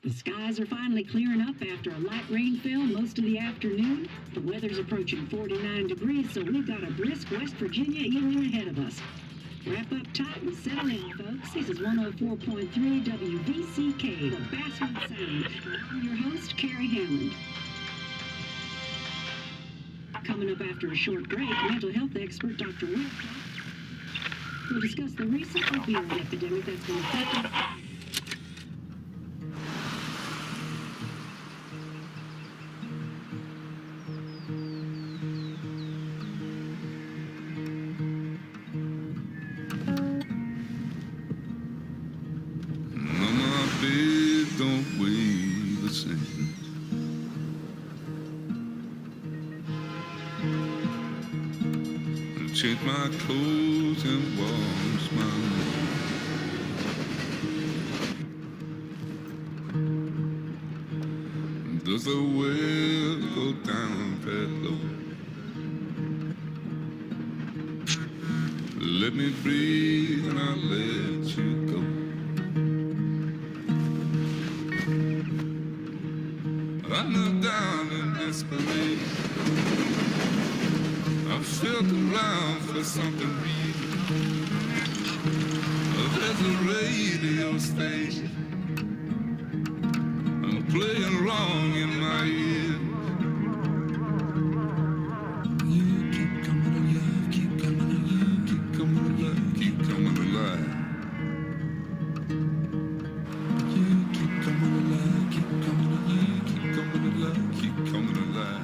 The skies are finally clearing up after a light rainfall most of the afternoon. The weather's approaching 49 degrees, so we've got a brisk West Virginia evening ahead of us. Wrap up tight and settle in, folks. This is 104.3 WVCK, the Basswood Sound. I'm your host, Carrie Hammond. Coming up after a short break, mental health expert Dr. Wilcox will discuss the recent opioid epidemic that's been affecting change my clothes and wash my hands. Does the well go down that low? Let me breathe and I'll let you go. I knelt down in desperation. I felt around for something real. There's a radio station. I'm playing wrong in my ear. You keep coming alive, keep coming alive, keep coming alive, keep coming alive. You keep coming alive, keep coming alive, keep coming alive, keep coming alive.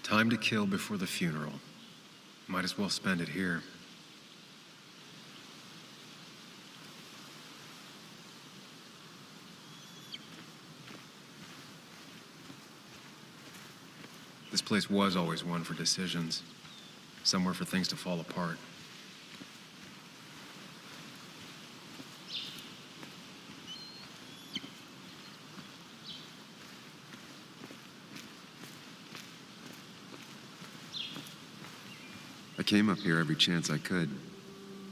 Time to kill before the funeral. Might as well spend it here. This place was always one for decisions. Somewhere for things to fall apart. I came up here every chance I could.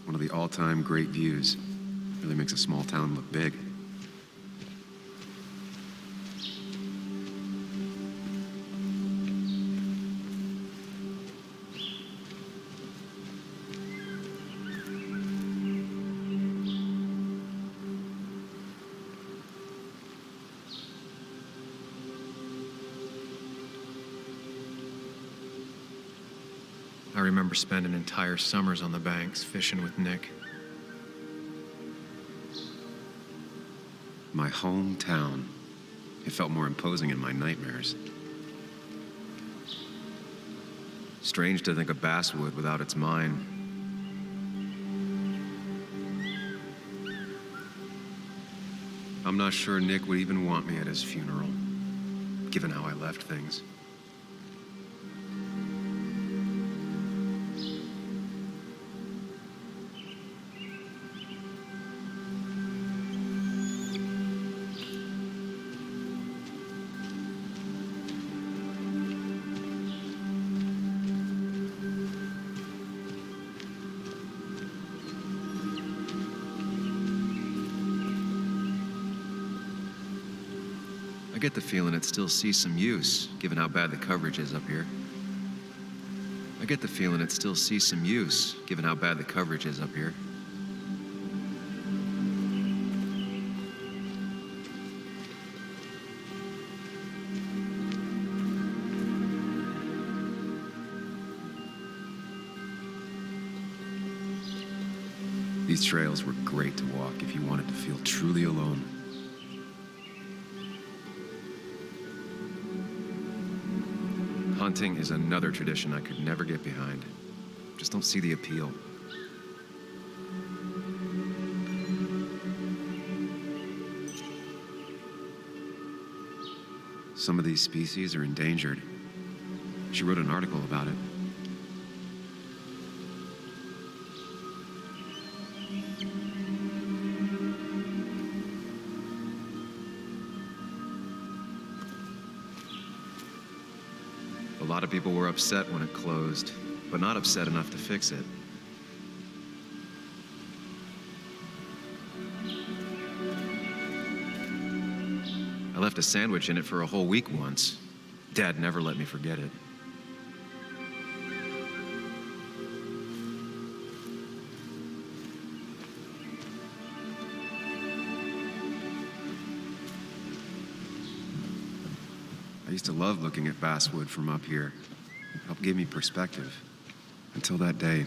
One of the all-time great views. Really makes a small town look big. I remember spending entire summers on the banks, fishing with Nick. My hometown. It felt more imposing in my nightmares. Strange to think of Basswood without its mine. I'm not sure Nick would even want me at his funeral, given how I left things. I get the feeling it still sees some use, given how bad the coverage is up here. I get the feeling it still sees some use, given how bad the coverage is up here. These trails were great to walk if you wanted to feel truly alone. Hunting is another tradition I could never get behind. Just don't see the appeal. Some of these species are endangered. She wrote an article about it. A lot of people were upset when it closed, but not upset enough to fix it. I left a sandwich in it for a whole week once. Dad never let me forget it. I used to love looking at basswood from up here. It helped give me perspective. Until that day.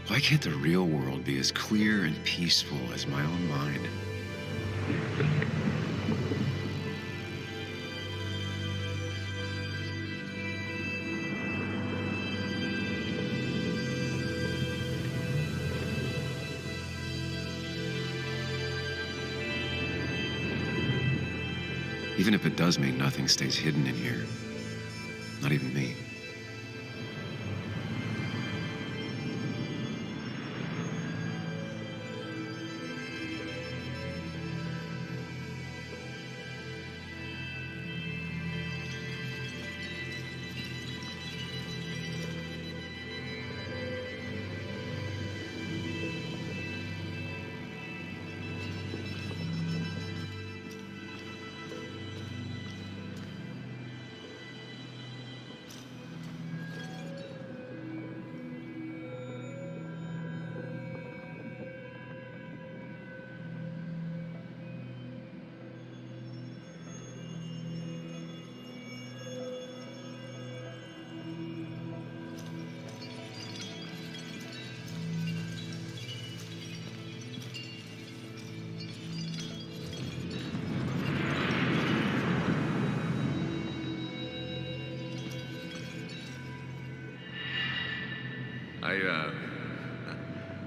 Why can't the real world be as clear and peaceful as my own mind? Even if it does mean nothing stays hidden in here. Not even me.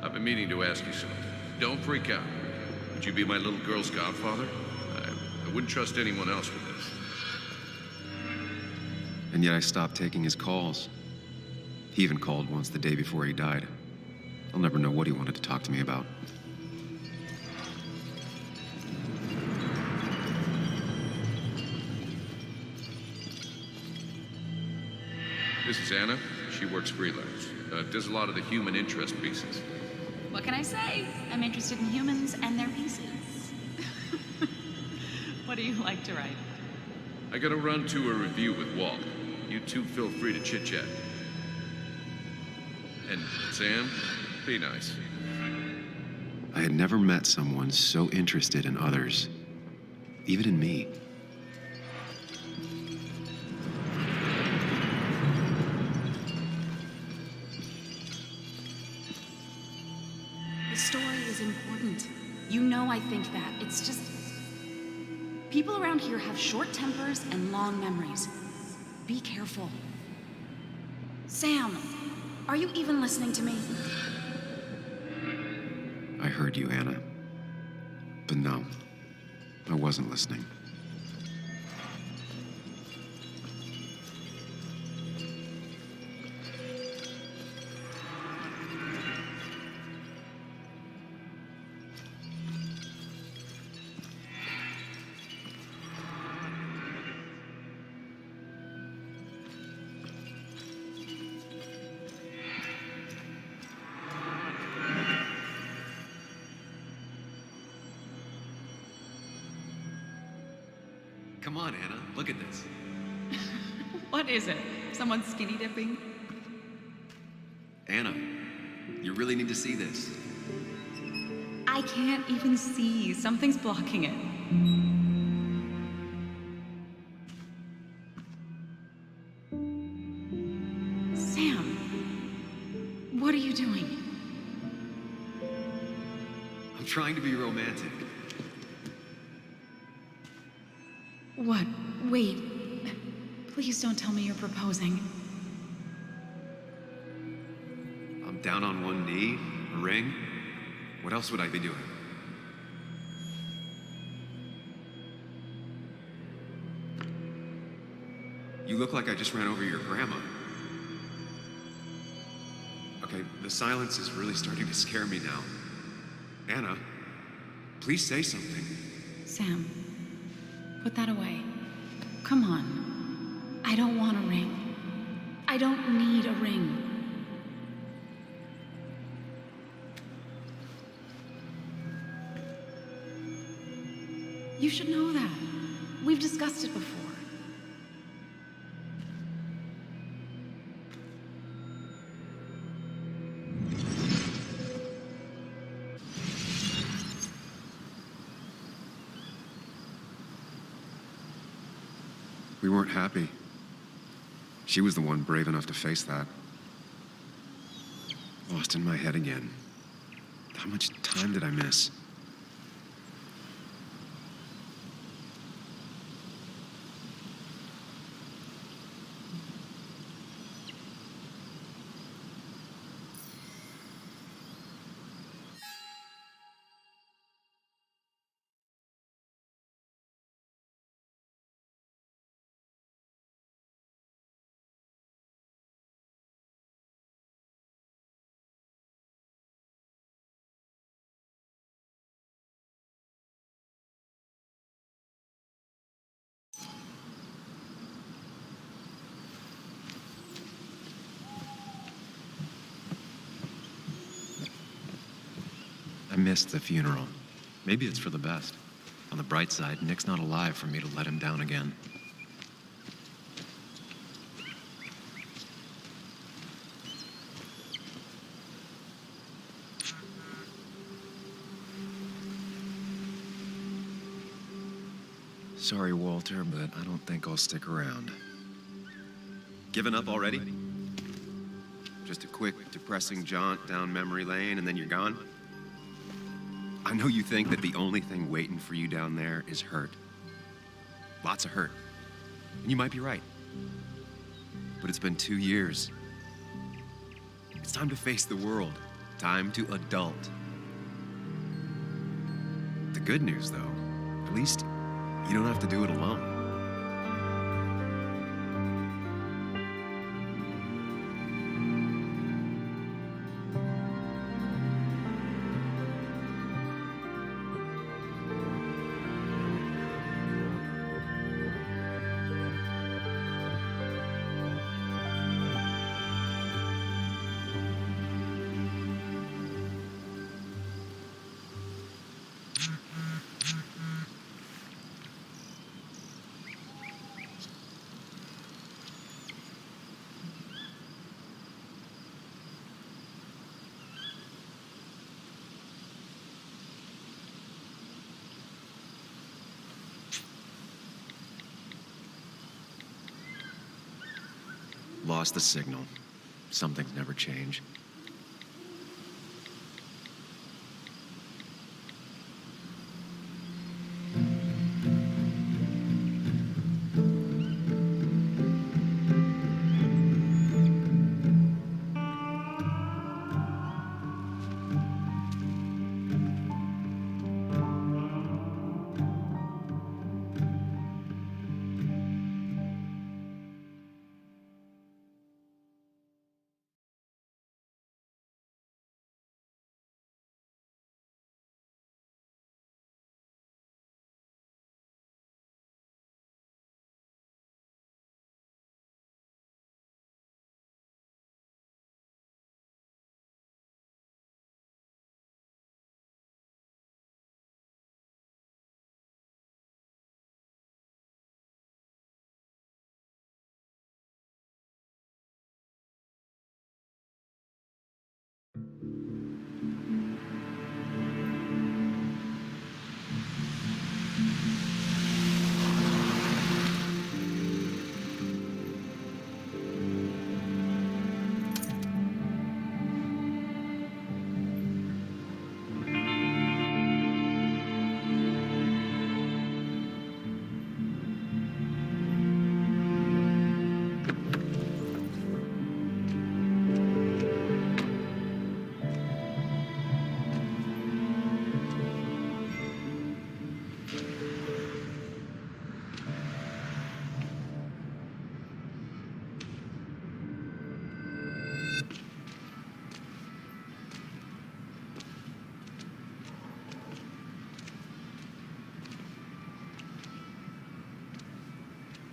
I've been meaning to ask you something. Don't freak out. Would you be my little girl's godfather? I wouldn't trust anyone else with this. And yet I stopped taking his calls. He even called once the day before he died. I'll never know what he wanted to talk to me about. This is Anna. She works freelance. Does a lot of the human interest pieces. What can I say? I'm interested in humans and their pieces. What do you like to write? I gotta run to a review with Walt. You two feel free to chit-chat. And Sam, be nice. I had never met someone so interested in others, even in me. The story is important. You know I think that. It's just... people around here have short tempers and long memories. Be careful. Sam, are you even listening to me? heard you, Anna. But no, I wasn't listening. Come on, Anna, look at this. What is it? Someone skinny dipping? Anna, you really need to see this. I can't even see. Something's blocking it. Sam, what are you doing? I'm trying to be romantic. What? Wait. Please don't tell me you're proposing. I'm down on one knee, a ring. What else would I be doing? You look like I just ran over your grandma. Okay, the silence is really starting to scare me now. Anna, please say something. Sam, put that away. Come on. I don't want a ring. I don't need a ring. You should know that. We've discussed it before. We weren't happy. She was the one brave enough to face that. Lost in my head again. How much time did I miss? I missed the funeral. Maybe it's for the best. On the bright side, Nick's not alive for me to let him down again. Sorry, Walter, but I don't think I'll stick around. Given up already? Just a quick, depressing jaunt down memory lane and then you're gone? I know you think that the only thing waiting for you down there is hurt. Lots of hurt. And you might be right. But it's been 2 years. It's time to face the world. Time to adult. The good news, though, at least you don't have to do it alone. Lost the signal. Some things never change.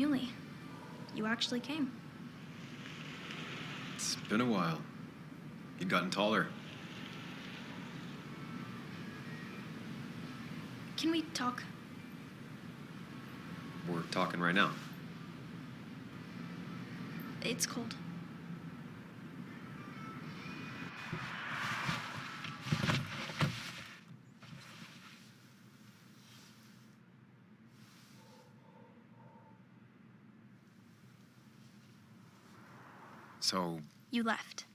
Muley, you actually came. It's been a while. You'd gotten taller. Can we talk? We're talking right now. It's cold. So, You left.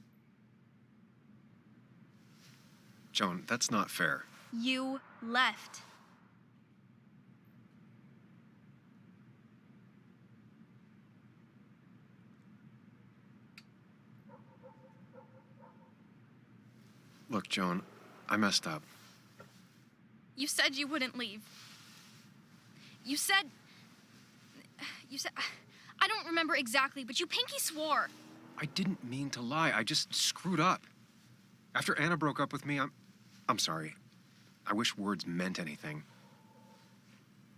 Joan, that's not fair. You left. Look, Joan, I messed up. You said you wouldn't leave. You said... I don't remember exactly, but you pinky swore. I didn't mean to lie. I just screwed up. After Anna broke up with me, I'm sorry. I wish words meant anything.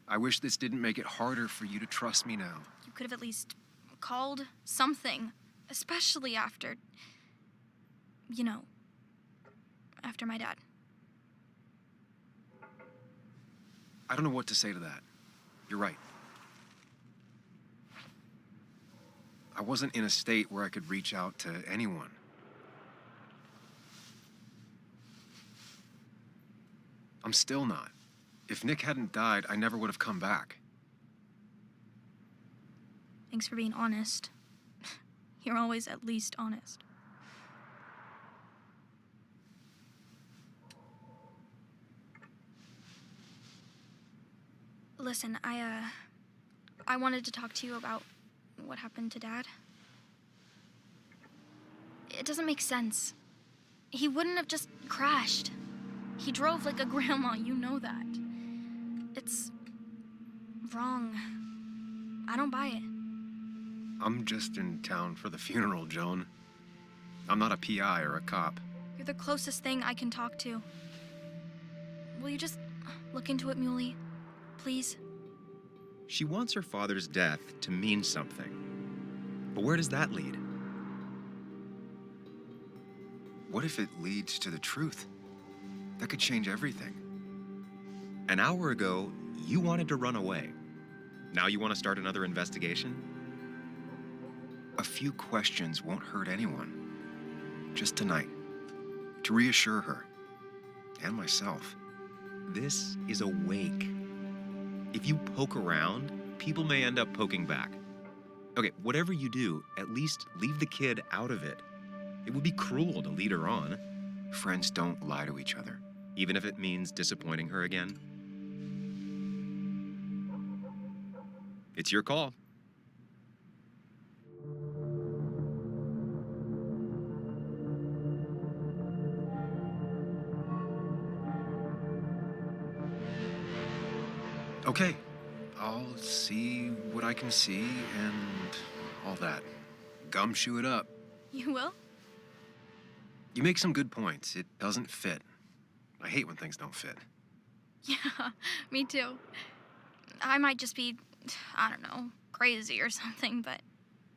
I wish this didn't make it harder for you to trust me now. You could have at least called something, especially after... You know, after my dad. I don't know what to say to that. You're right. I wasn't in a state where I could reach out to anyone. I'm still not. If Nick hadn't died, I never would have come back. Thanks for being honest. You're always at least honest. Listen, I wanted to talk to you about what happened to Dad. It doesn't make sense. He wouldn't have just crashed. He drove like a grandma, you know that. It's wrong. I don't buy it. I'm just in town for the funeral, Joan. I'm not a PI or a cop. You're the closest thing I can talk to. Will you just look into it, Muley? Please? She wants her father's death to mean something. But where does that lead? What if it leads to the truth? That could change everything. An hour ago, you wanted to run away. Now you want to start another investigation? A few questions won't hurt anyone. Just tonight. To reassure her. And myself. This is a wake. If you poke around, people may end up poking back. Okay, whatever you do, at least leave the kid out of it. It would be cruel to lead her on. Friends don't lie to each other, even if it means disappointing her again. It's your call. Okay, I'll see what I can see and all that. Gumshoe it up. You will? You make some good points. It doesn't fit. I hate when things don't fit. Yeah, me too. I might just be, I don't know, crazy or something, but...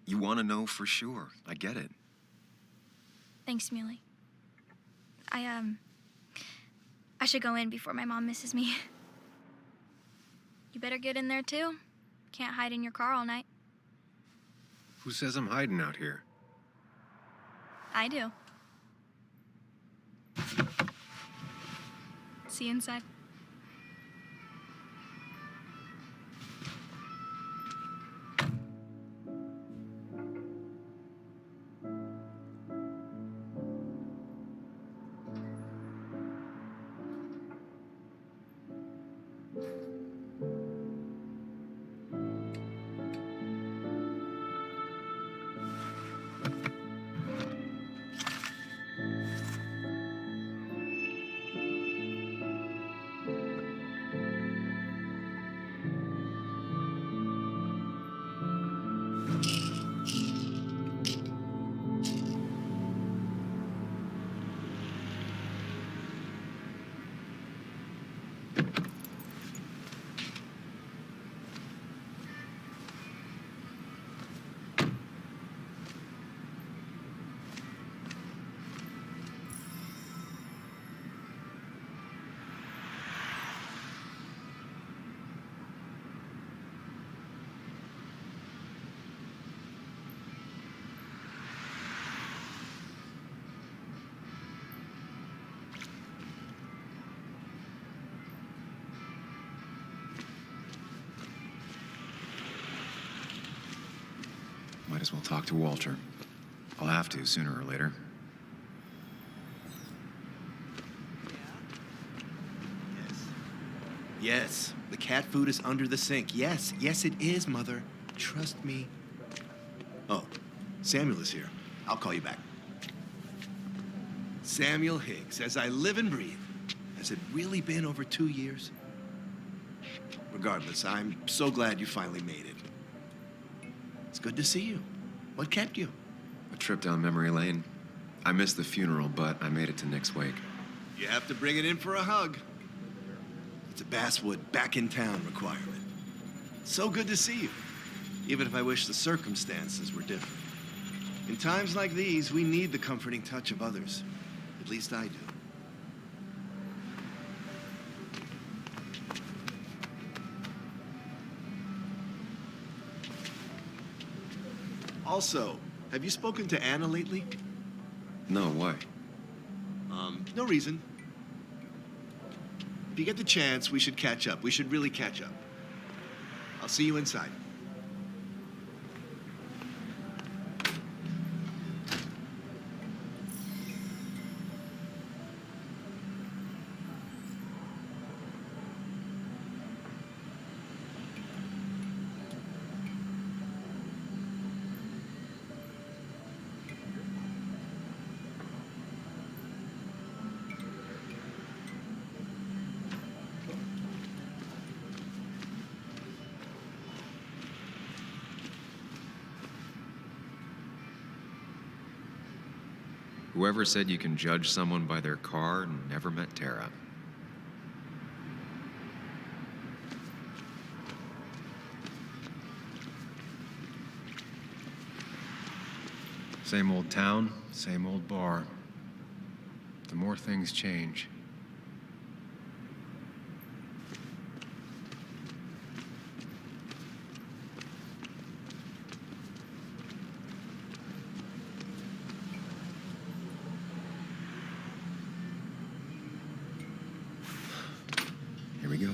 You want to know for sure. I get it. Thanks, Muley. I should go in before my mom misses me. You better get in there, too. Can't hide in your car all night. Who says I'm hiding out here? I do. See you inside. Might as well talk to Walter. I'll have to sooner or later. Yes, the cat food is under the sink. Yes, yes it is, Mother. Trust me. Oh, Samuel is here. I'll call you back. Samuel Higgs, as I live and breathe. Has it really been over 2 years? Regardless, I'm so glad you finally made it. It's good to see you. What kept you? A trip down memory lane. I missed the funeral, but I made it to Nick's wake. You have to bring it in for a hug. It's a Basswood back in town requirement. So good to see you, even if I wish the circumstances were different. In times like these, we need the comforting touch of others. At least I do. Also, have you spoken to Anna lately? No, why? No reason. If you get the chance, we should catch up. We should really catch up. I'll see you inside. Whoever said you can judge someone by their car never met Tara. Same old town, same old bar. The more things change. Here we go.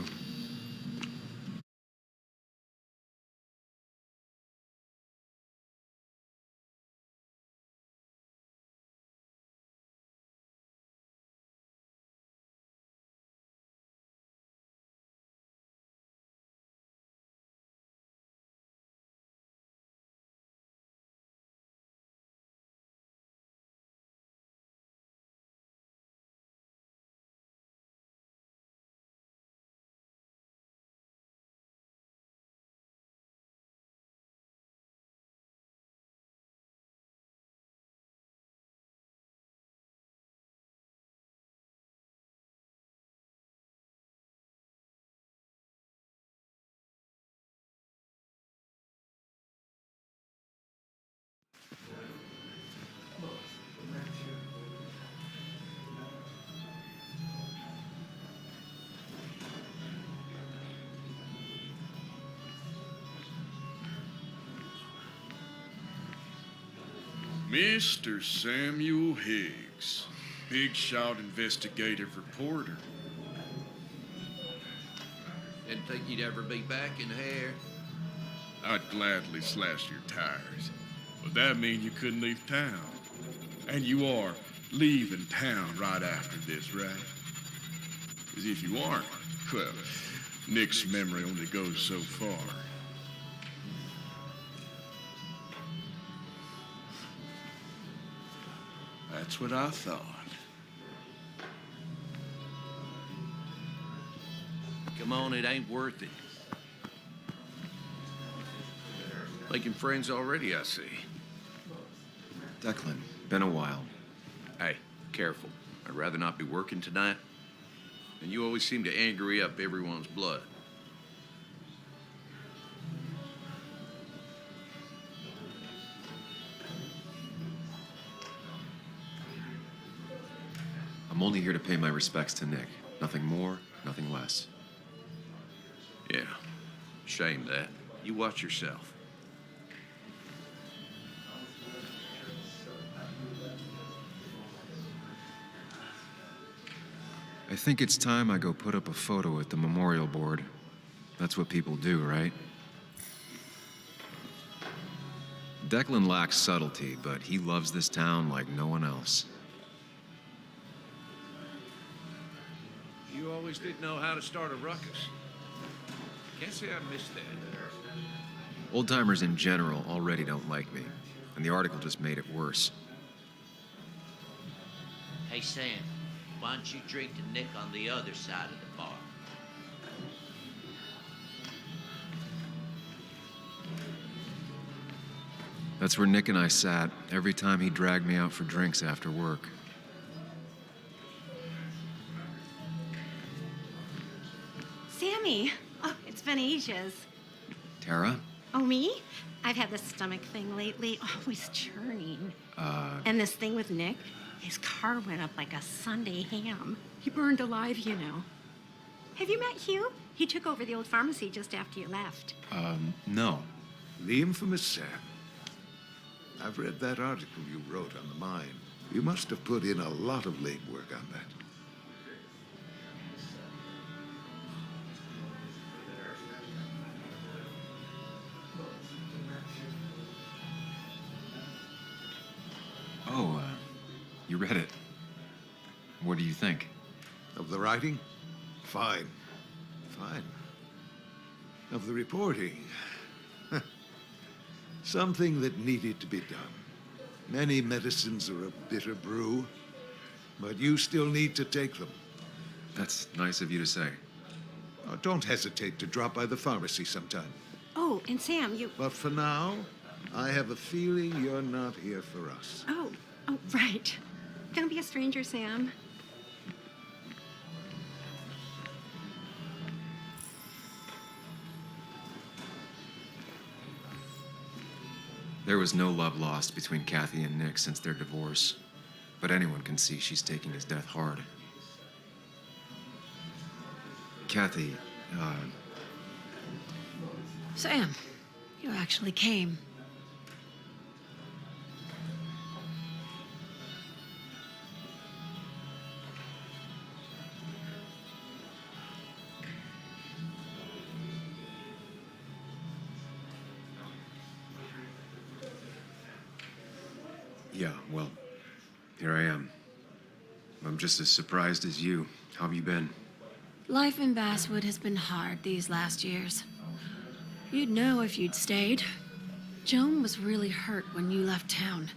Mr. Samuel Higgs, big shot investigative reporter. Didn't think you'd ever be back in here. I'd gladly slash your tires, but that mean you couldn't leave town. And you are leaving town right after this, right? Because if you aren't, well, Nick's memory only goes so far. That's what I thought. Come on, it ain't worth it. Making friends already, I see. Declan, been a while. Hey, careful. I'd rather not be working tonight. And you always seem to angry up everyone's blood. I'm only here to pay my respects to Nick. Nothing more, nothing less. Yeah, shame that. You watch yourself. I think it's time I go put up a photo at the memorial board. That's what people do, right? Declan lacks subtlety, but he loves this town like no one else. You always did know how to start a ruckus. Can't say I missed that. Old-timers in general already don't like me, and the article just made it worse. Hey, Sam, why don't you drink to Nick on the other side of the bar? That's where Nick and I sat every time he dragged me out for drinks after work. Sammy! Oh, it's been ages. Tara? Oh, me? I've had this stomach thing lately, always churning. And this thing with Nick, his car went up like a Sunday ham. He burned alive, you know. Have you met Hugh? He took over the old pharmacy just after you left. No. The infamous Sam. I've read that article you wrote on the mine. You must have put in a lot of legwork on that. Oh, you read it. What do you think? Of the writing? Fine. Fine. Of the reporting? Something that needed to be done. Many medicines are a bitter brew, but you still need to take them. That's nice of you to say. Don't hesitate to drop by the pharmacy sometime. Oh, and Sam, you... But for now, I have a feeling you're not here for us. Oh, right. Don't be a stranger, Sam. There was no love lost between Kathy and Nick since their divorce, but anyone can see she's taking his death hard. Kathy, Sam, you actually came. yeah, well, here I am. I'm just as surprised as you. How have you been? Life in Basswood has been hard these last years. You'd know if you'd stayed. Joan was really hurt when you left town.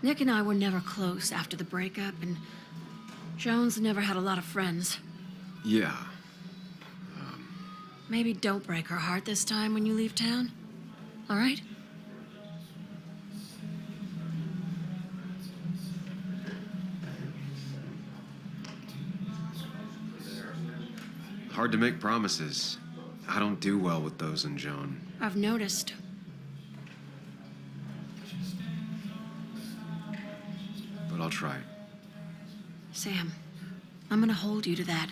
Nick and I were never close after the breakup, and Joan's never had a lot of friends. Yeah. Maybe don't break her heart this time when you leave town. All right? Hard to make promises. I don't do well with those in Joan. I've noticed. But I'll try. Sam, I'm gonna hold you to that.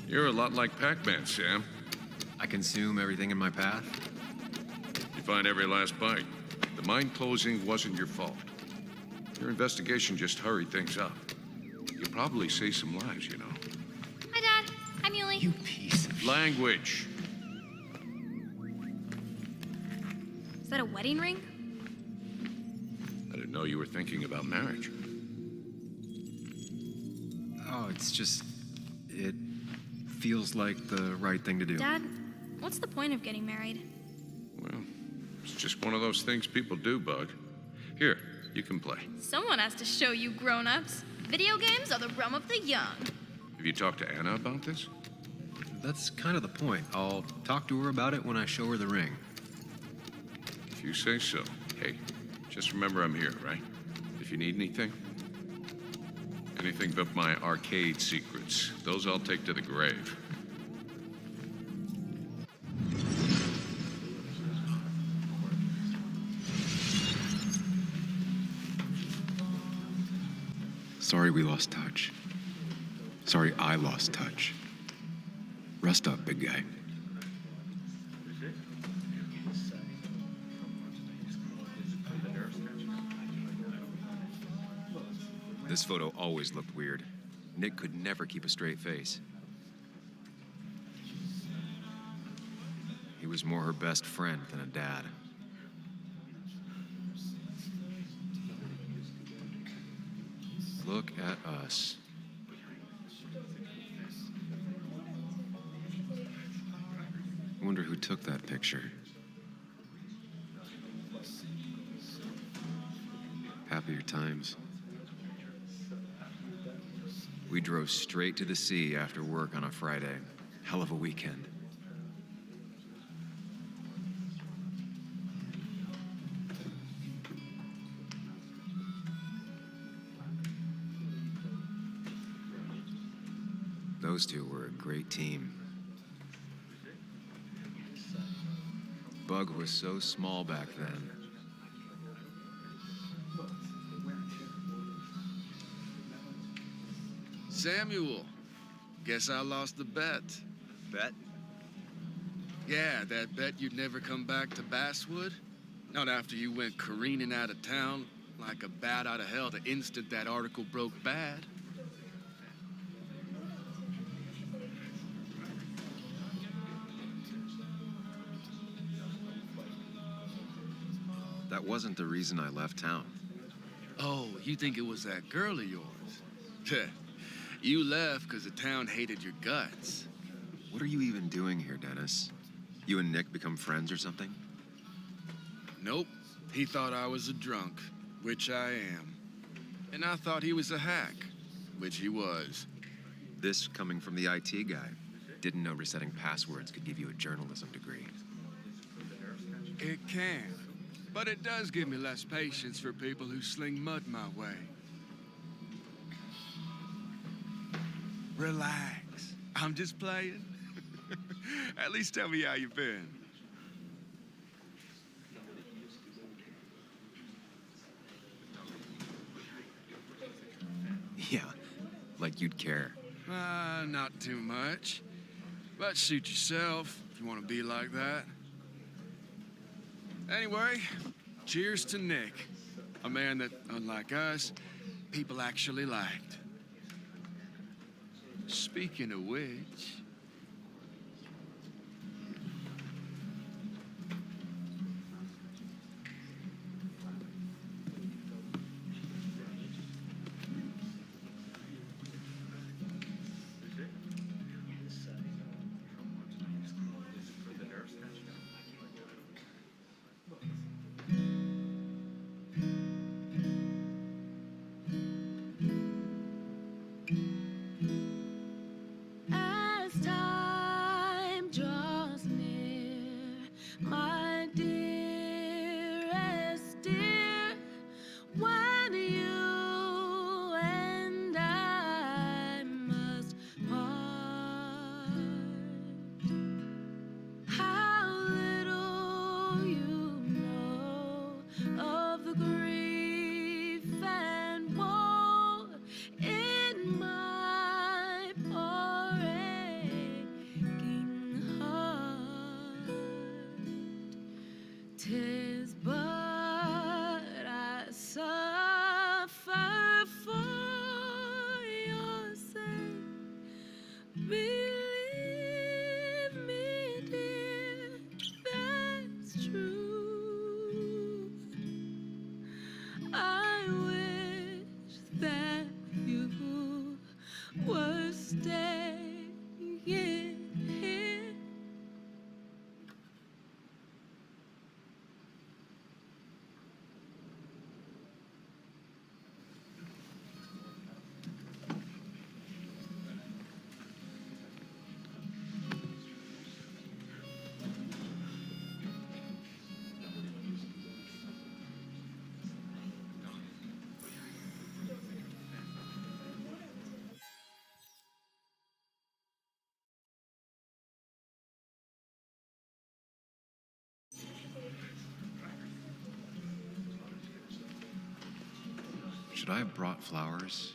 You're a lot like Pac-Man, Sam. I consume everything in my path? You find every last bite. The mine closing wasn't your fault. Your investigation just hurried things up. You probably saved some lives, you know. Hi, Dad. Hi, Muley. You piece of Language. Is that a wedding ring? I didn't know you were thinking about marriage. Oh, it's just... it feels like the right thing to do. Dad, what's the point of getting married? just one of those things people do, Bug. Here, you can play. Someone has to show you grown-ups. Video games are the realm of the young. Have you talked to Anna about this? That's kind of the point. I'll talk to her about it when I show her the ring. If you say so. Hey, just remember I'm here, right? If you need anything. Anything but my arcade secrets. Those I'll take to the grave. Sorry we lost touch. Sorry I lost touch. Rest up, big guy. This photo always looked weird. Nick could never keep a straight face. He was more her best friend than a dad. Look at us. I wonder who took that picture. Happier times. We drove straight to the sea after work on a Friday. Hell of a weekend. Those two were a great team. Bug was so small back then. Samuel, guess I lost the bet. Bet? Yeah, that bet you'd never come back to Basswood. Not after you went careening out of town like a bat out of hell the instant that article broke bad. That wasn't the reason I left town. Oh, you think it was that girl of yours? You left because the town hated your guts. What are you even doing here, Dennis? You and Nick become friends or something? Nope. He thought I was a drunk, which I am. And I thought he was a hack, which he was. This coming from the IT guy. Didn't know resetting passwords could give you a journalism degree. It can. But it does give me less patience for people who sling mud my way. Relax. I'm just playing. At least tell me how you've been. Yeah, like you'd care. Not too much. But suit yourself if you want to be like that. Anyway, cheers to Nick. A man that, unlike us, people actually liked. Speaking of which... As Should I have brought flowers?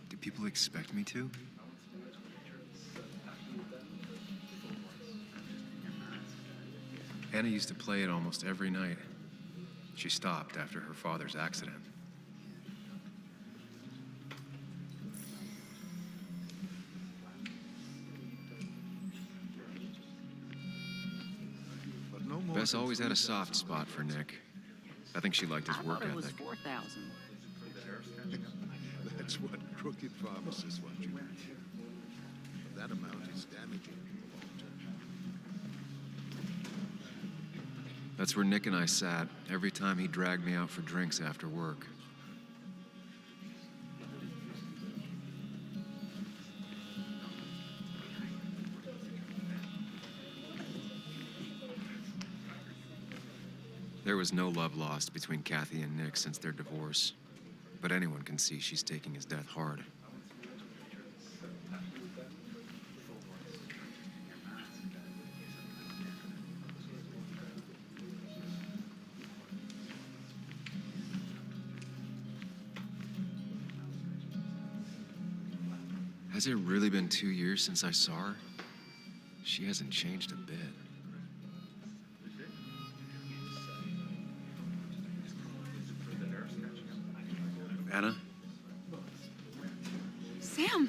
Do people expect me to? Anna used to play it almost every night. She stopped after her father's accident. But no more Bess than always had a 3,000. soft spot for Nick. I think she liked his I work thought it was ethic. 4,000. That's what crooked pharmacists want you to do. But that amount is damaging in the long term. That's where Nick and I sat every time he dragged me out for drinks after work. There was no love lost between Kathy and Nick since their divorce, but anyone can see she's taking his death hard. Has it really been 2 years since I saw her? She hasn't changed a bit. Anna? Sam!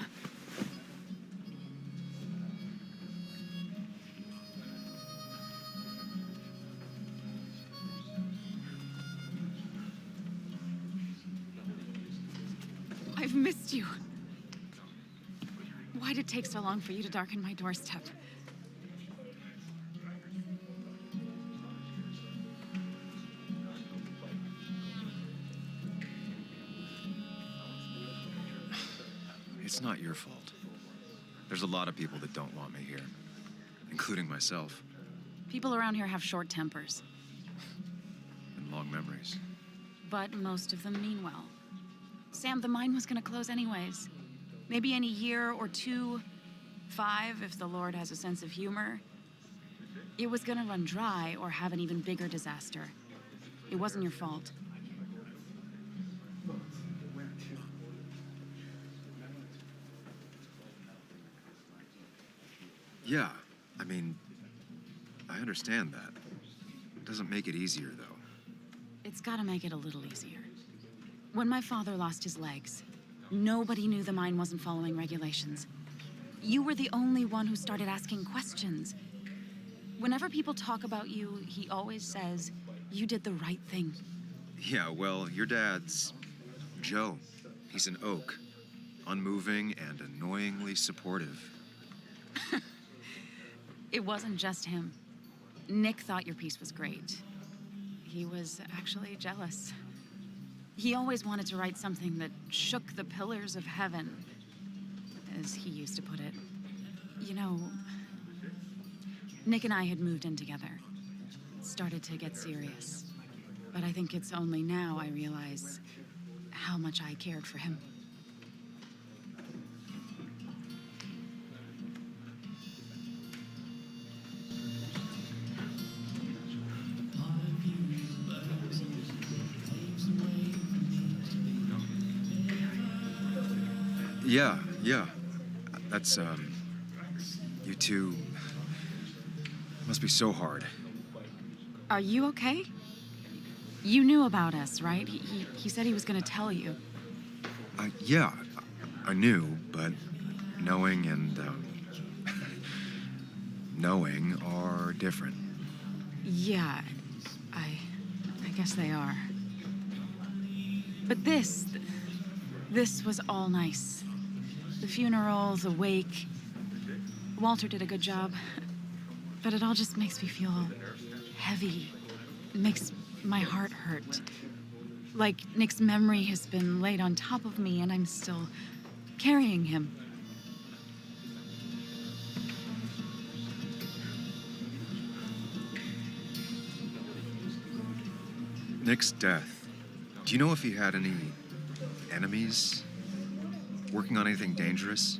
I've missed you. Why'd it take so long for you to darken my doorstep? It's not your fault. There's a lot of people that don't want me here, including myself, People around here have short tempers, and long memories. but most of them mean well. Sam, the mine was gonna close anyways. Maybe in a year or 2, 5, if the Lord has a sense of humor. It was gonna run dry or have an even bigger disaster. It wasn't your fault. Yeah, I mean, I understand that. It doesn't make it easier, though. It's gotta make it a little easier. When my father lost his legs, nobody knew the mine wasn't following regulations. You were the only one who started asking questions. Whenever people talk about you, he always says, you did the right thing. Yeah, well, your dad's Joe. He's an oak. Unmoving and annoyingly supportive. It wasn't just him. Nick thought your piece was great. He was actually jealous. He always wanted to write something that shook the pillars of heaven, as he used to put it. You know, Nick and I had moved in together. It started to get serious. But I think it's only now I realize how much I cared for him. Yeah. That's, you two must be so hard. Are you okay? You knew about us, right? He said he was gonna tell you. Yeah, I knew, but knowing and, knowing are different. Yeah, I guess they are. But this was all nice. The funeral, the wake. Walter did a good job. But it all just makes me feel heavy. It makes my heart hurt. Like Nick's memory has been laid on top of me and I'm still carrying him. Nick's death. Do you know if he had any enemies? Working on anything dangerous?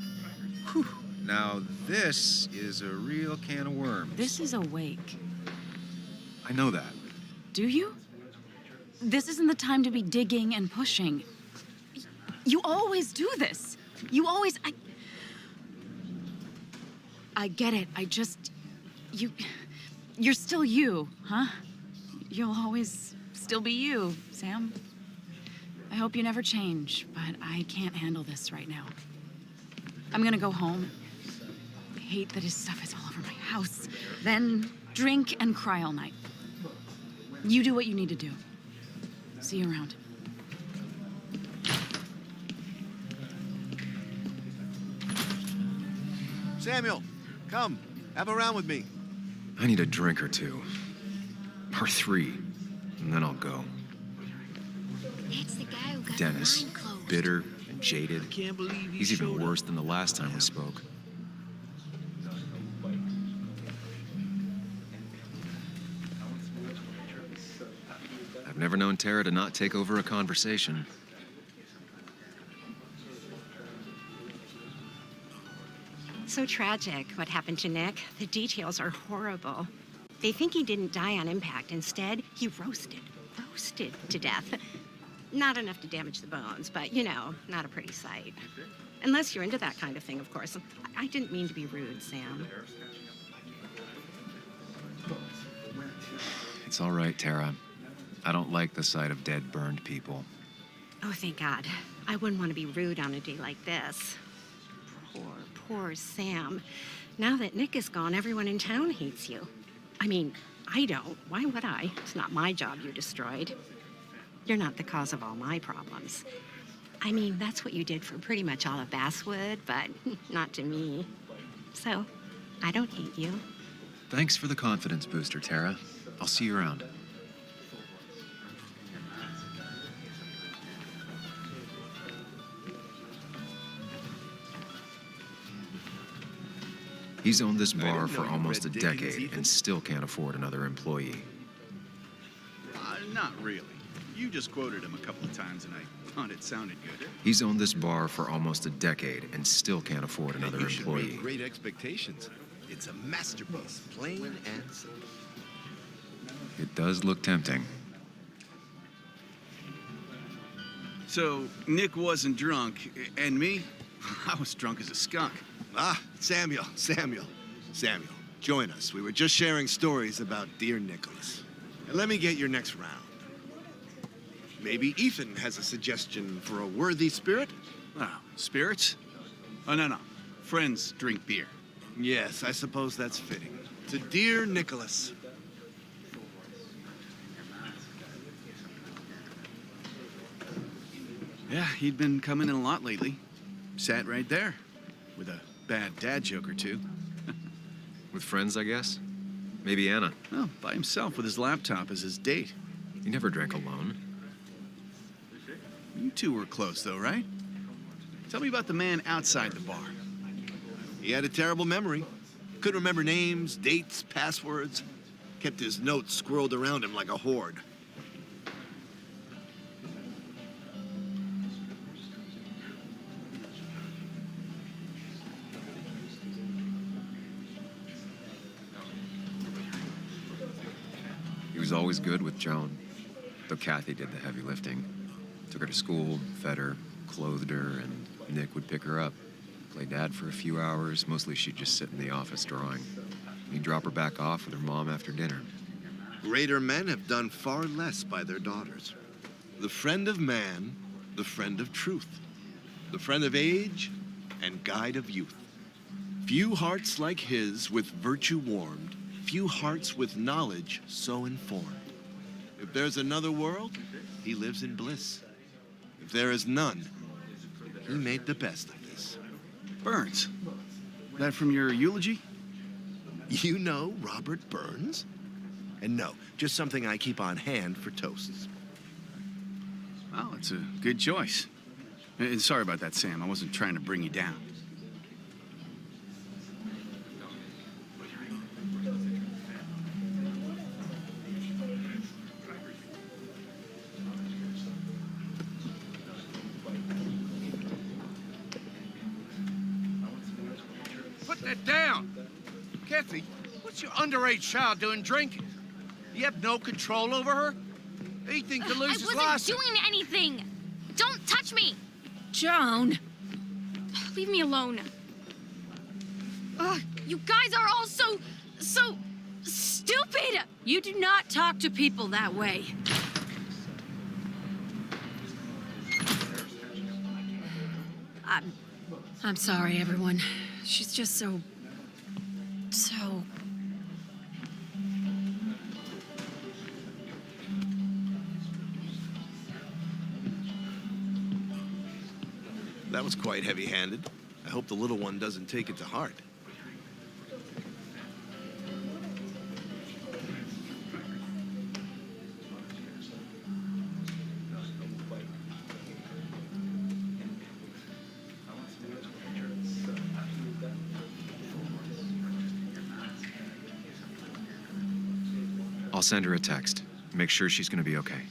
Whew. Now, this is a real can of worms. This is a wake. I know that. Do you? This isn't the time to be digging and pushing. You always do this. You always... I get it. I just... You're still you, huh? You'll always still be you, Sam. I hope you never change, but I can't handle this right now. I'm gonna go home. I hate that his stuff is all over my house. Then drink and cry all night. You do what you need to do. See you around. Samuel, come. Have a round with me. I need a drink or two. Or 3, and then I'll go. It's the guy who got Dennis, the line closed. bitter and jaded. Can't believe He's even worse than the last time we spoke. I've never known Tara to not take over a conversation. So tragic what happened to Nick. The details are horrible. They think he didn't die on impact. Instead, he roasted to death. Not enough to damage the bones, but you know, not a pretty sight. Unless you're into that kind of thing, of course. I didn't mean to be rude, Sam. It's all right, Tara. I don't like the sight of dead, burned people. Oh, thank God. I wouldn't want to be rude on a day like this. Poor Sam. Now that Nick is gone, everyone in town hates you. I mean, I don't. Why would I? It's not my job you destroyed. You're not the cause of all my problems. I mean, that's what you did for pretty much all of Basswood, but not to me. So, I don't hate you. Thanks for the confidence booster, Tara. I'll see you around. He's owned this bar for almost a decade and still can't afford another employee. Not really. You just quoted him a couple of times and I thought it sounded good. He's owned this bar for almost a decade and still can't afford another You should employee. meet Great expectations. It's a masterpiece, plain and simple. It does look tempting. So, Nick wasn't drunk, and me? I was drunk as a skunk. Ah, Samuel, join us. We were just sharing stories about dear Nicholas. And let me get your next round. Maybe Ethan has a suggestion for a worthy spirit? Oh, spirits? Oh, no. Friends drink beer. Yes, I suppose that's fitting. To dear Nicholas. Yeah, he'd been coming in a lot lately. Sat right there, with a bad dad joke or two. With friends, I guess? Maybe Anna. Oh, by himself with his laptop as his date. He never drank alone. You two were close, though, right? Tell me about the man outside the bar. He had a terrible memory. Couldn't remember names, dates, passwords. Kept his notes squirreled around him like a hoard. He was always good with Joan, though Kathy did the heavy lifting. Took her to school, fed her, clothed her, and Nick would pick her up. Play dad for a few hours. Mostly she'd just sit in the office drawing. He'd drop her back off with her mom after dinner. Greater men have done far less by their daughters. The friend of man, the friend of truth. The friend of age and guide of youth. Few hearts like his with virtue warmed. Few hearts with knowledge so informed. If there's another world, he lives in bliss. If there is none, he made the best of this. Burns. That from your eulogy? You know Robert Burns? And no, just something I keep on hand for toasts. Well, it's a good choice. And sorry about that, Sam. I wasn't trying to bring you down. Put that down! Kathy, what's your underage child doing drinking? You have no control over her? Anything to lose his I license. wasn't doing anything! Don't touch me! Joan! Leave me alone. Ugh, you guys are all so stupid! You do not talk to people that way. I'm sorry, everyone. She's just so... That was quite heavy-handed. I hope the little one doesn't take it to heart. I'll send her a text. Make sure she's gonna be okay.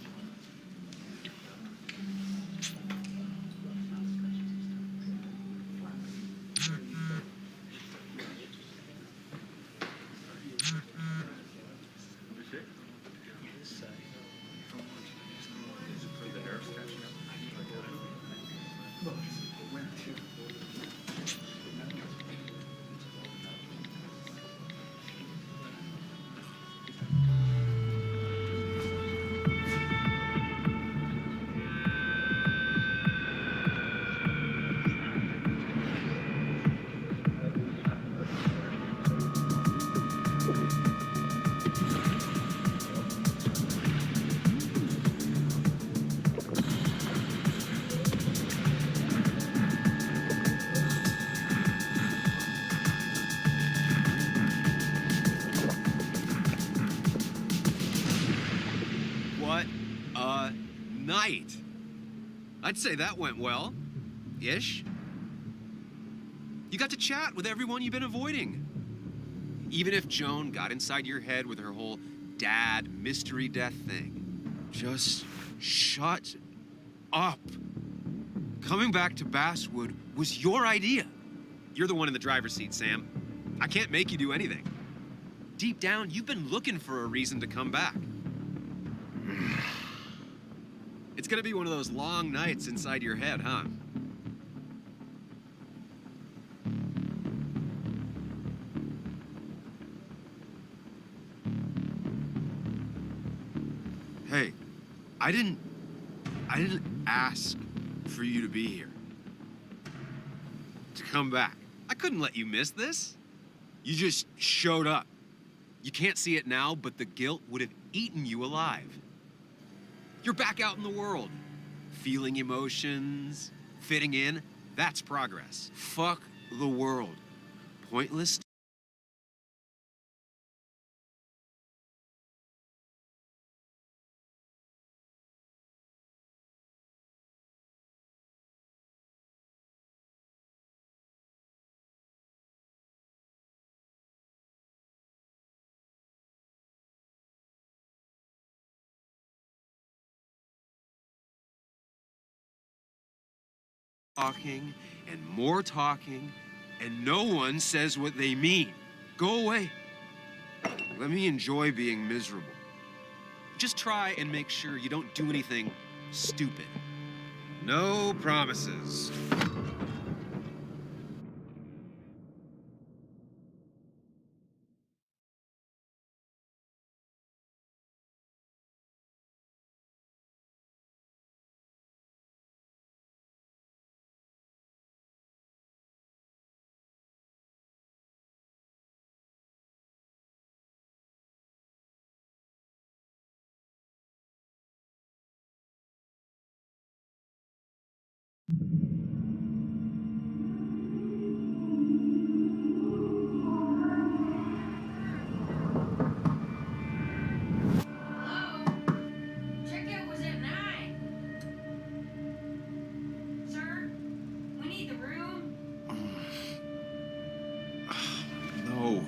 What a night! I'd say that went well. Ish. You got to chat with everyone you've been avoiding. Even if Joan got inside your head with her whole dad mystery death thing. Just shut up. Coming back to Basswood was your idea. You're the one in the driver's seat, Sam. I can't make you do anything. Deep down, you've been looking for a reason to come back. It's gonna be one of those long nights inside your head, huh? Hey, I didn't ask for you to be here. To come back. I couldn't let you miss this. You just showed up. You can't see it now, but the guilt would have eaten you alive. You're back out in the world. Feeling emotions, fitting in, that's progress. Fuck the world. Pointless. Talking and more talking, and no one says what they mean. Go away. Let me enjoy being miserable. Just try and make sure you don't do anything stupid. No promises. Checkout was at 9. Sir, we need the room. No,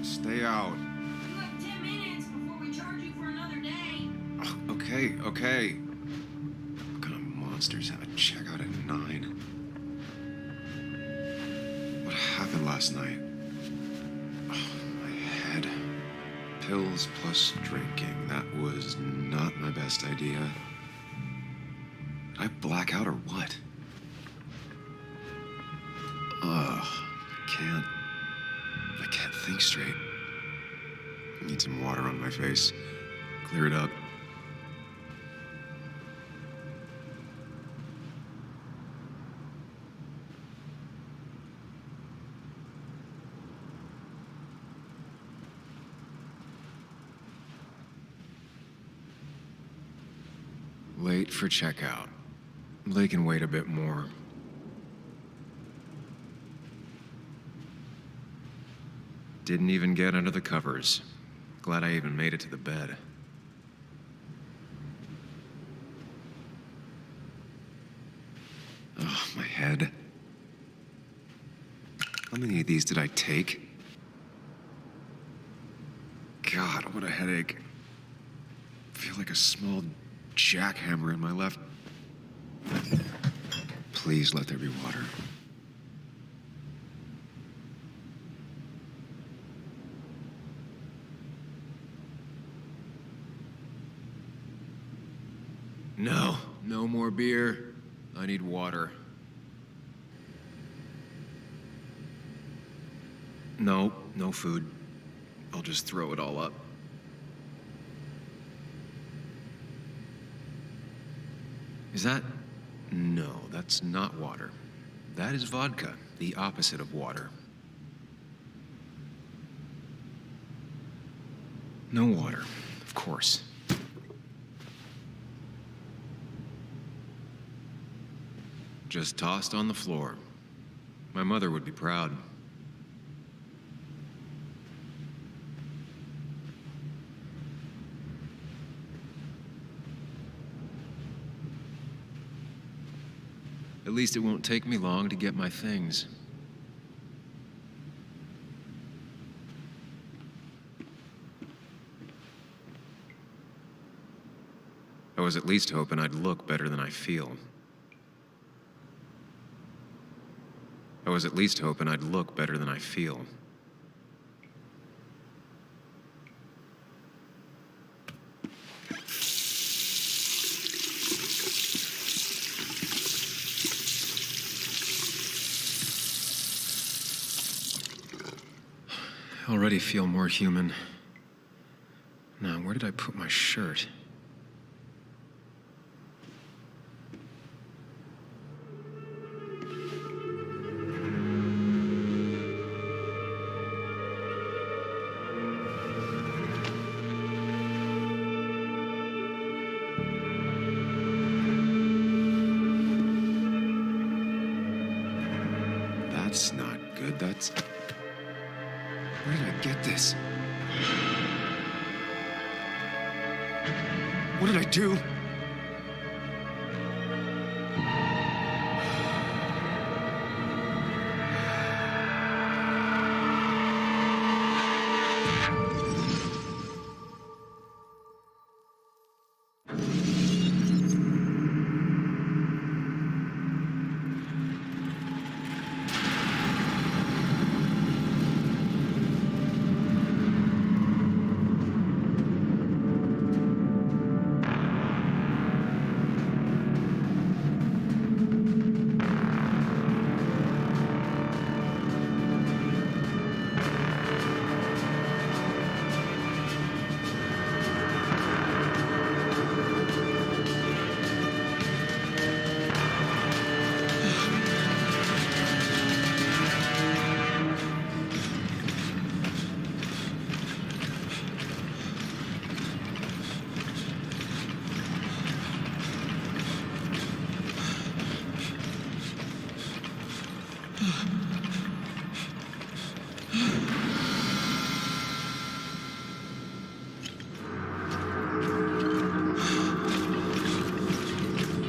stay out. You have 10 minutes before we charge you for another day. Okay. What kind of monsters have a checkout at 9? What happened last night? Oh, my head. Pills plus drinking. That was not my best idea. Did I black out or what? I can't think straight. I need some water on my face. Clear it up. Late for checkout. They can wait a bit more. Didn't even get under the covers. Glad I even made it to the bed. Oh, my head. How many of these did I take? God, what a headache. I feel like a small jackhammer in my left. Please let there be water. No, no more beer. I need water. No, no food. I'll just throw it all up. Is that? No, that's not water. That is vodka, the opposite of water. No water, of course. Just tossed on the floor. My mother would be proud. At least it won't take me long to get my things. I was at least hoping I'd look better than I feel. I was at least hoping I'd look better than I feel. I already feel more human. Now, where did I put my shirt? That's not good. That's... Where did I get this? What did I do?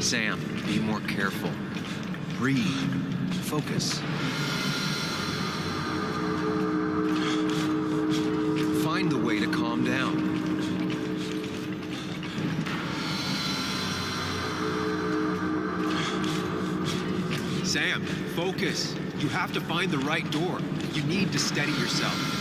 Sam, be more careful. Breathe. Focus. Find the way to calm down. Sam, focus. You have to find the right door. You need to steady yourself.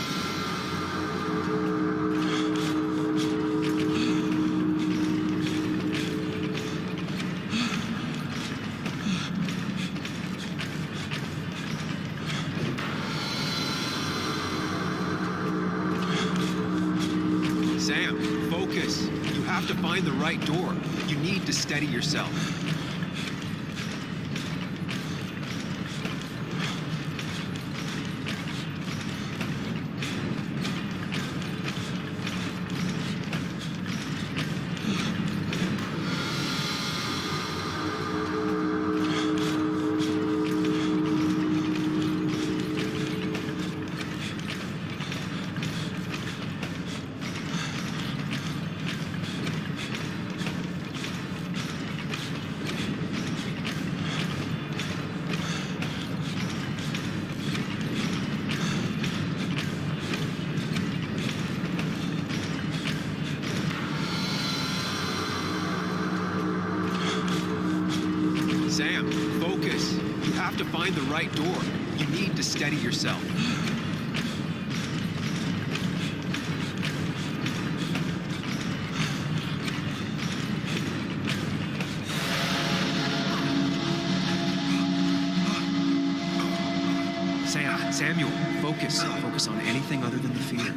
focus. You have to find the right door. You need to steady yourself. Sam, focus. You have to find the right door. You need to steady yourself. Samuel, focus. Focus on anything other than the fear.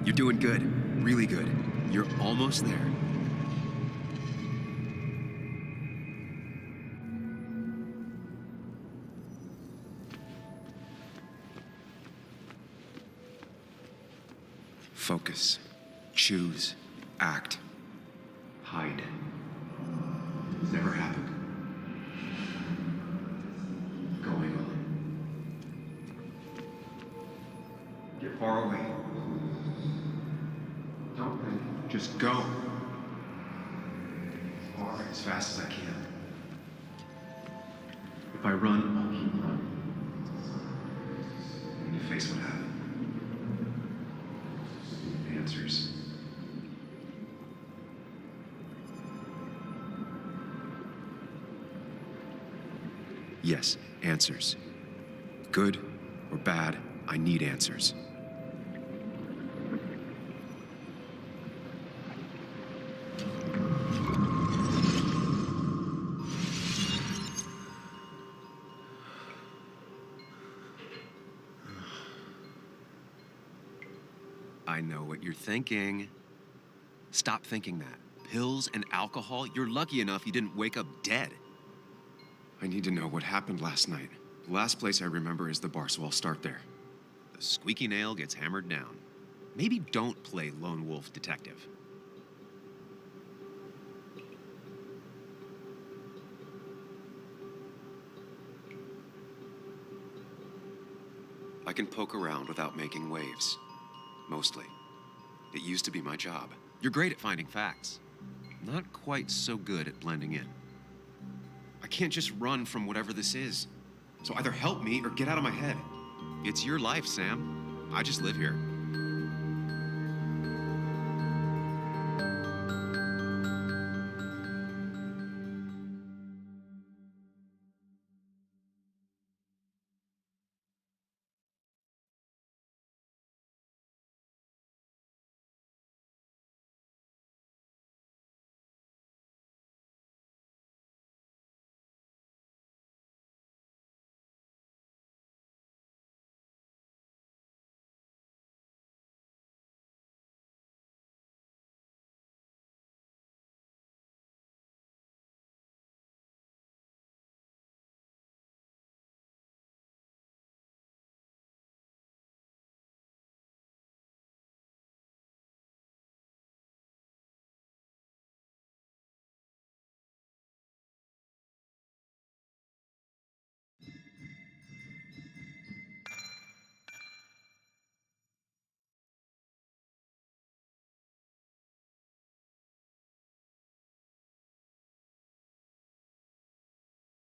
You're doing good. Really good. You're almost there. Focus. Choose. Act. Hide. It's never happened. Going on. Get far away. Don't think. Just go. All right, as fast as I can. If I run, I'll keep running. And you face what happened. Answers. Yes, answers. Good or bad, I need answers. I know what you're thinking. Stop thinking that. Pills and alcohol, you're lucky enough you didn't wake up dead. I need to know what happened last night. The last place I remember is the bar, so I'll start there. The squeaky nail gets hammered down. Maybe don't play lone wolf detective. I can poke around without making waves. Mostly. It used to be my job. You're great at finding facts. Not quite so good at blending in. I can't just run from whatever this is. So either help me or get out of my head. It's your life, Sam. I just live here.